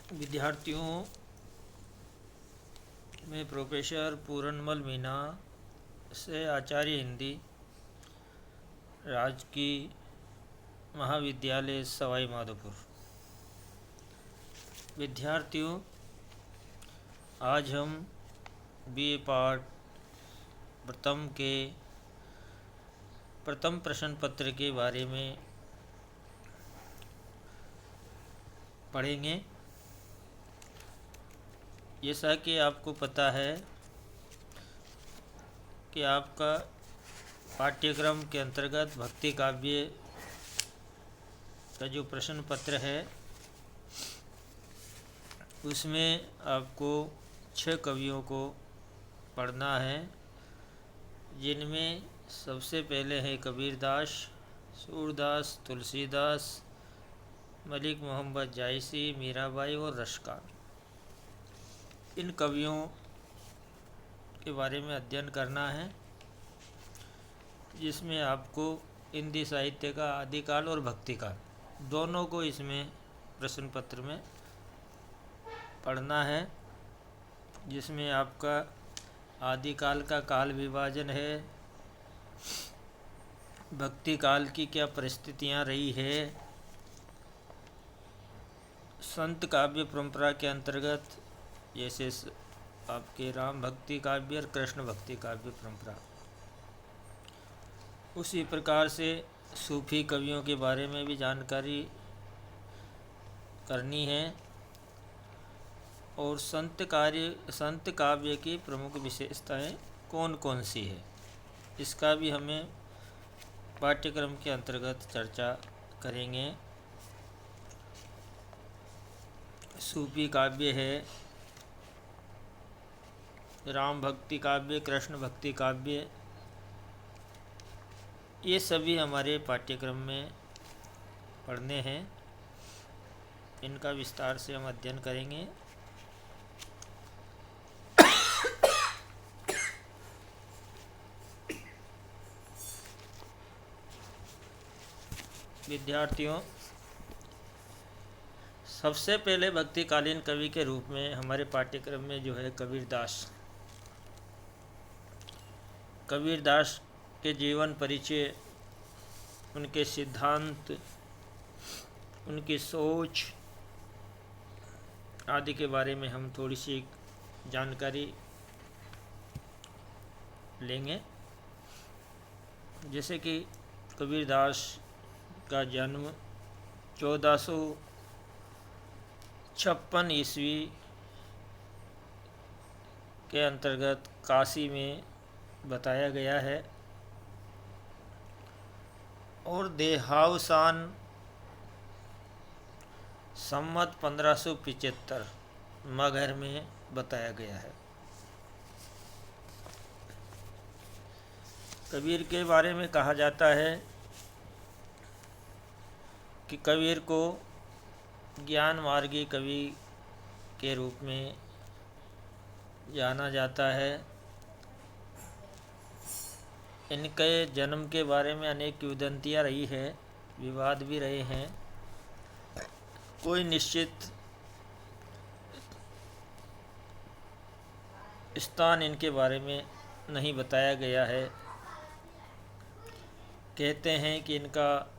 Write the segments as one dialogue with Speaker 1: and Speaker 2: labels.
Speaker 1: विद्यार्थियों में प्रोफेसर पूरनमल मीना से आचार्य हिंदी, राजकीय महाविद्यालय सवाई माधोपुर। विद्यार्थियों, आज हम बीए पार्ट प्रथम के प्रथम प्रश्न पत्र के बारे में पढ़ेंगे। जैसा कि आपको पता है कि आपका पाठ्यक्रम के अंतर्गत भक्ति काव्य का जो प्रश्न पत्र है उसमें आपको 6 कवियों को पढ़ना है, जिनमें सबसे पहले है कबीरदास, सूरदास, तुलसीदास, मलिक मोहम्मद जायसी, मीराबाई और रश्का। इन कवियों के बारे में अध्ययन करना है, जिसमें आपको हिंदी साहित्य का आदिकाल और भक्तिकाल दोनों को इसमें प्रश्न पत्र में पढ़ना है, जिसमें आपका आदिकाल का काल विभाजन है, भक्ति काल की क्या परिस्थितियां रही है, संत काव्य परंपरा के अंतर्गत जैसे आपके राम भक्ति काव्य और कृष्ण भक्ति काव्य परंपरा, उसी प्रकार से सूफी कवियों के बारे में भी जानकारी करनी है, और संत काव्य की प्रमुख विशेषताएं कौन कौन सी है, इसका भी हमें पाठ्यक्रम के अंतर्गत चर्चा करेंगे। सूफी काव्य है, राम भक्ति काव्य, कृष्ण भक्ति काव्य, ये सभी हमारे पाठ्यक्रम में पढ़ने हैं। इनका विस्तार से हम अध्ययन करेंगे। विद्यार्थियों, सबसे पहले भक्तिकालीन कवि के रूप में हमारे पाठ्यक्रम में जो है कबीरदास के जीवन परिचय, उनके सिद्धांत, उनकी सोच आदि के बारे में हम थोड़ी सी जानकारी लेंगे। जैसे कि कबीरदास का जन्म 1456 ईस्वी के अंतर्गत काशी में बताया गया है, और देहावसान संवत 1575 मगहर में बताया गया है। कबीर के बारे में कहा जाता है कि कबीर को ज्ञान मार्गी कवि के रूप में जाना जाता है। इनके जन्म के बारे में अनेक किंवदंतियाँ रही है, विवाद भी रहे हैं। कोई निश्चित स्थान इनके बारे में नहीं बताया गया है। कहते हैं कि इनका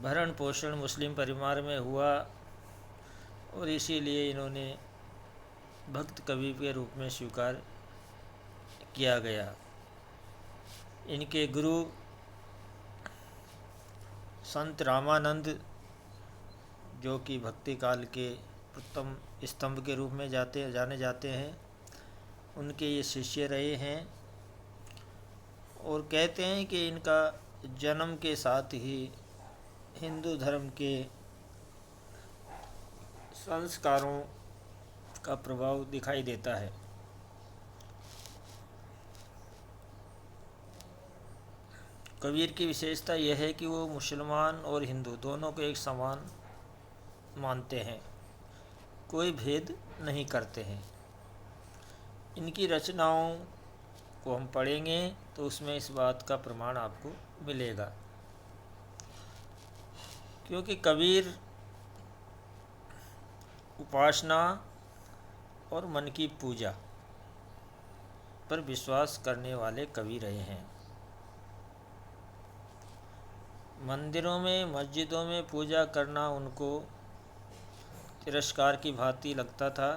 Speaker 1: भरण पोषण मुस्लिम परिवार में हुआ और इसीलिए इन्होंने भक्त कवि के रूप में स्वीकार किया गया। इनके गुरु संत रामानंद, जो कि भक्ति काल के उत्तम स्तंभ के रूप में जाने जाते हैं, उनके ये शिष्य रहे हैं। और कहते हैं कि इनका जन्म के साथ ही हिंदू धर्म के संस्कारों का प्रभाव दिखाई देता है। कबीर की विशेषता यह है कि वो मुसलमान और हिंदू दोनों को एक समान मानते हैं, कोई भेद नहीं करते हैं। इनकी रचनाओं को हम पढ़ेंगे तो उसमें इस बात का प्रमाण आपको मिलेगा, क्योंकि कबीर उपासना और मन की पूजा पर विश्वास करने वाले कवि रहे हैं। मंदिरों में, मस्जिदों में पूजा करना उनको तिरस्कार की भांति लगता था।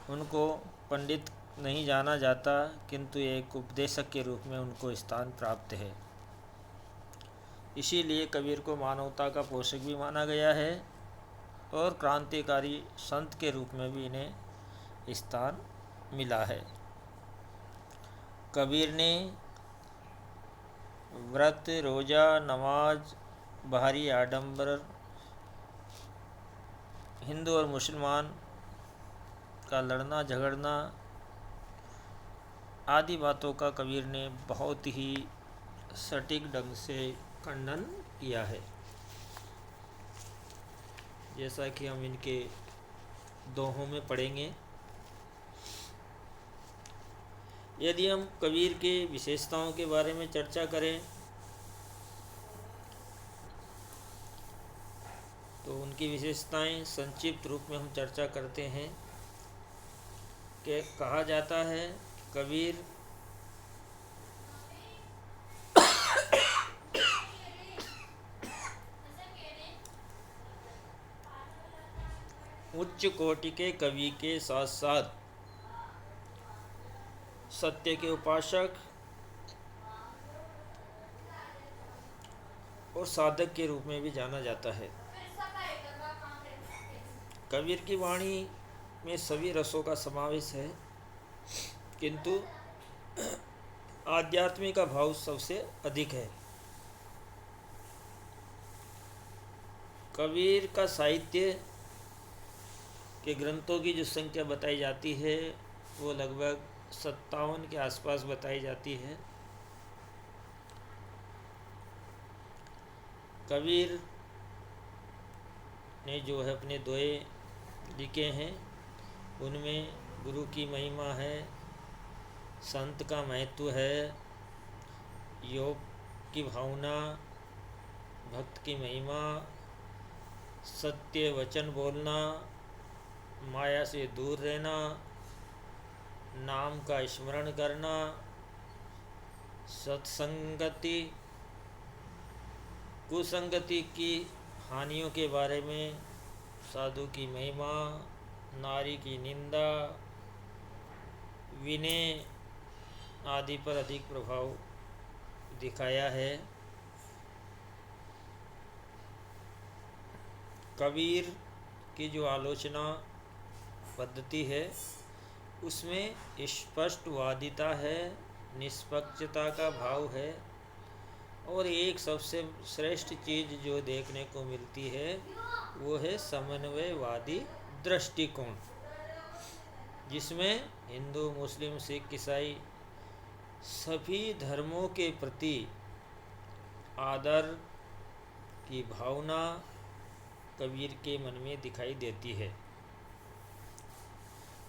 Speaker 1: उनको पंडित नहीं जाना जाता, किंतु एक उपदेशक के रूप में उनको स्थान प्राप्त है। इसीलिए कबीर को मानवता का पोषक भी माना गया है और क्रांतिकारी संत के रूप में भी इन्हें स्थान मिला है। कबीर ने व्रत, रोज़ा, नमाज, बाहरी आडंबर, हिंदू और मुसलमान का लड़ना झगड़ना आदि बातों का कबीर ने बहुत ही सटीक ढंग से खंडन किया है, जैसा कि हम इनके दोहों में पढ़ेंगे। यदि हम कबीर के विशेषताओं के बारे में चर्चा करें तो उनकी विशेषताएं संक्षिप्त रूप में हम चर्चा करते हैं कि कहा जाता है कबीर उच्च कोटि के कवि के साथ साथ सत्य के उपासक और साधक के रूप में भी जाना जाता है। कबीर की वाणी में सभी रसों का समावेश है, किंतु आध्यात्मिक का भाव सबसे अधिक है। कबीर का साहित्य के ग्रंथों की जो संख्या बताई जाती है वो लगभग 57 के आसपास बताई जाती है। कबीर ने जो है अपने दोहे लिखे हैं उनमें गुरु की महिमा है, संत का महत्व है, योग की भावना, भक्त की महिमा, सत्य वचन बोलना, माया से दूर रहना, नाम का स्मरण करना, सत्संगति, कुसंगति की हानियों के बारे में, साधु की महिमा, नारी की निंदा, विनय आदि पर अधिक प्रभाव दिखाया है। कबीर की जो आलोचना पद्धति है उसमें स्पष्टवादिता है, निष्पक्षता का भाव है और एक सबसे श्रेष्ठ चीज़ जो देखने को मिलती है वो है समन्वयवादी दृष्टिकोण, जिसमें हिंदू, मुस्लिम, सिख, ईसाई सभी धर्मों के प्रति आदर की भावना कबीर के मन में दिखाई देती है।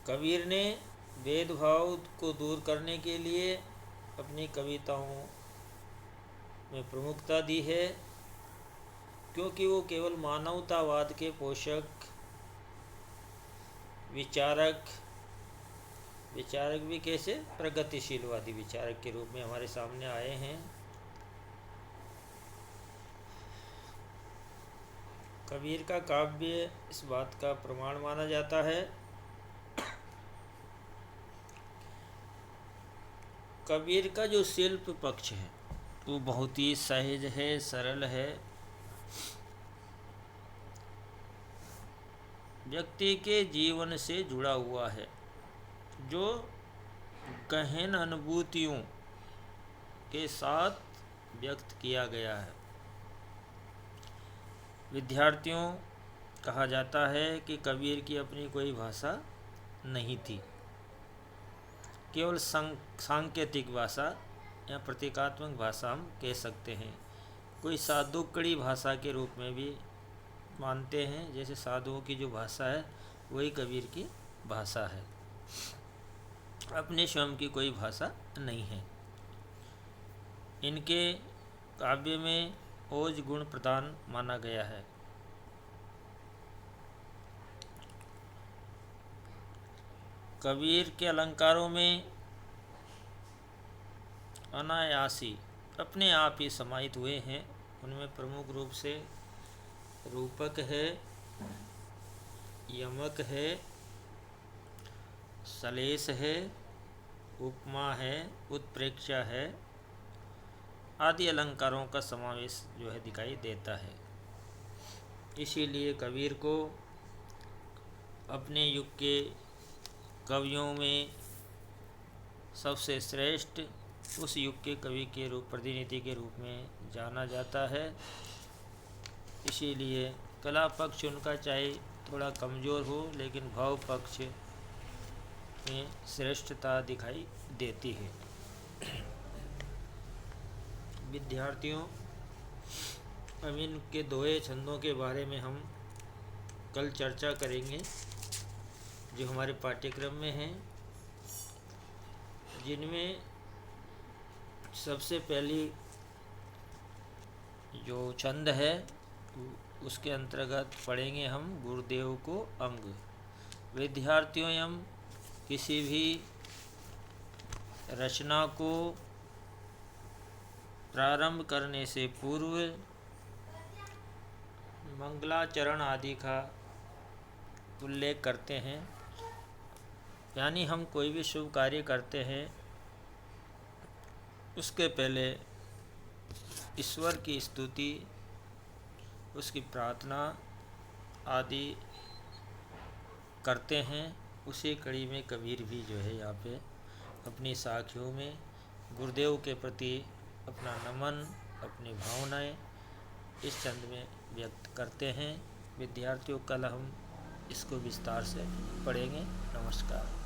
Speaker 1: कबीर ने भेदभाव को दूर करने के लिए अपनी कविताओं में प्रमुखता दी है, क्योंकि वो केवल मानवतावाद के पोषक, विचारक भी कैसे प्रगतिशीलवादी विचारक के रूप में हमारे सामने आए हैं। कबीर का काव्य इस बात का प्रमाण माना जाता है। कबीर का जो शिल्प पक्ष है वो बहुत ही सहज है, सरल है, व्यक्ति के जीवन से जुड़ा हुआ है, जो गहन अनुभूतियों के साथ व्यक्त किया गया है। विद्यार्थियों कहा जाता है कि कबीर की अपनी कोई भाषा नहीं थी, केवल सांकेतिक भाषा या प्रतीकात्मक भाषा हम कह सकते हैं। कोई साधुकड़ी भाषा के रूप में भी मानते हैं, जैसे साधुओं की जो भाषा है वही कबीर की भाषा है, अपने स्वयं की कोई भाषा नहीं है। इनके काव्य में ओज गुण प्रधान माना गया है। कबीर के अलंकारों में अनायासी अपने आप ही समाहित हुए हैं। उनमें प्रमुख रूप से रूपक है, यमक है, सलेस है, उपमा है, उत्प्रेक्षा है आदि अलंकारों का समावेश जो है दिखाई देता है। इसीलिए कबीर को अपने युग के कवियों में सबसे श्रेष्ठ उस युग के कवि के रूप प्रतिनिधि के रूप में जाना जाता है। इसीलिए कला पक्ष उनका चाहे थोड़ा कमज़ोर हो, लेकिन भाव पक्ष में श्रेष्ठता दिखाई देती है। विद्यार्थियों, अब इनके दोहे छंदों के बारे में हम कल चर्चा करेंगे जो हमारे पाठ्यक्रम में हैं, जिनमें सबसे पहली जो छंद है उसके अंतर्गत पढ़ेंगे हम गुरुदेव को अंग। विद्यार्थियों, हम किसी भी रचना को प्रारंभ करने से पूर्व मंगलाचरण आदि का उल्लेख करते हैं। यानी हम कोई भी शुभ कार्य करते हैं उसके पहले ईश्वर की स्तुति, उसकी प्रार्थना आदि करते हैं। उसी कड़ी में कबीर भी जो है यहाँ पे अपनी साखियों में गुरुदेव के प्रति अपना नमन, अपनी भावनाएं इस छंद में व्यक्त करते हैं। विद्यार्थियों, कल हम इसको विस्तार से पढ़ेंगे। नमस्कार।